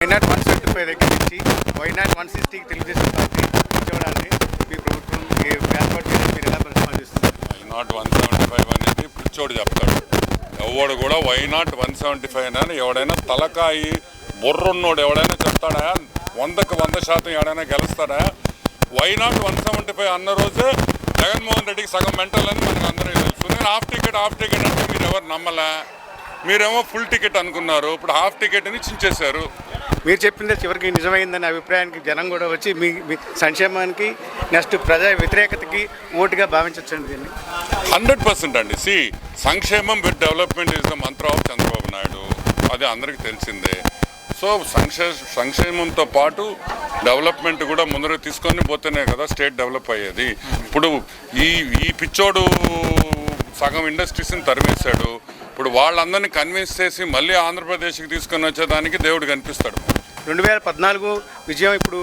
Why not 175 దగ్గర నుంచి why not 160కి Telugu Desam party చూడాలని మీ ప్రభుత్వం ఏర్పాటు చేయడం మీరు ఎలా ప్రతిపాదిస్తున్నారు? వైనాట్ 175 అనేది పిచ్చోడు చెప్తాడు. ఎవడు కూడా వైనాట్ 175 అని ఎవడైనా తలకాయి బుర్రున్నోడు ఎవడైనా చెప్తాడా? 100కి 100% ఎవడైనా గెలుస్తాడా? వైనాట్ 175 అన్న రోజే జగన్మోహన్ రెడ్డికి సగం మెంటల్ అని మనకు అందరికీ తెలుసు. నేను హాఫ్ టికెట్ అంటే మీరు ఎవరు నమ్మలే, మీరేమో ఫుల్ టికెట్ అనుకున్నారు. ఇప్పుడు హాఫ్ టికెట్ని చించేశారు. మీరు చెప్పిందే చివరికి నిజమైందనే అభిప్రాయానికి జనం కూడా వచ్చి మీ సంక్షేమానికి నెక్స్ట్ ప్రజా వ్యతిరేకతకి ఓటుగా భావించవచ్చండి దీన్ని. 100% అండి. సంక్షేమం with development is the Mantra of Chandrababu Naidu. అది అందరికీ తెలిసిందే. సో సంక్షేమంతో పాటు డెవలప్మెంట్ కూడా ముందరకు తీసుకొని పోతేనే కదా స్టేట్ డెవలప్ అయ్యేది. ఇప్పుడు ఈ పిచ్చోడు సగం ఇండస్ట్రీస్ని తరిమేశాడు. ఇప్పుడు వాళ్ళందరినీ కన్విన్స్ చేసి మళ్ళీ ఆంధ్రప్రదేశ్కి తీసుకొని వచ్చేదానికి దేవుడు కనిపిస్తాడు. 2014 విజయం ఇప్పుడు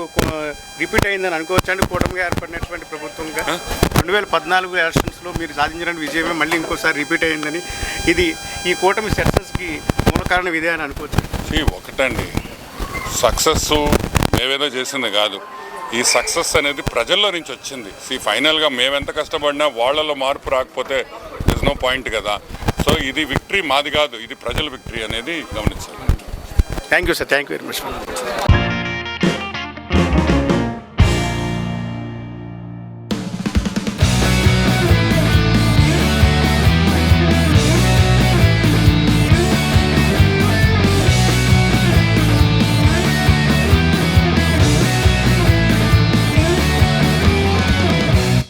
రిపీట్ అయిందని అనుకోవచ్చు అండి. కూటమిగా ఏర్పడినటువంటి ప్రభుత్వంగా 2014 ఎలక్షన్స్లో మీరు సాధించిన విజయమే మళ్ళీ ఇంకోసారి రిపీట్ అయిందని, ఇది ఈ కూటమి సక్సెస్కి మూల కారణం ఇదే అని అనుకోవచ్చు. ఒకటండి, సక్సెస్ మేమేదో చేసింది కాదు. ఈ సక్సెస్ అనేది ప్రజల్లో నుంచి వచ్చింది. ఫైనల్గా మేమెంత కష్టపడినా వాళ్ళలో మార్పు రాకపోతే దిస్ నో పాయింట్ కదా. సో ఇది విక్టరీ మాది కాదు, ఇది ప్రజల విక్టరీ అనేది గమనించాలి. Thank you sir, thank you very much.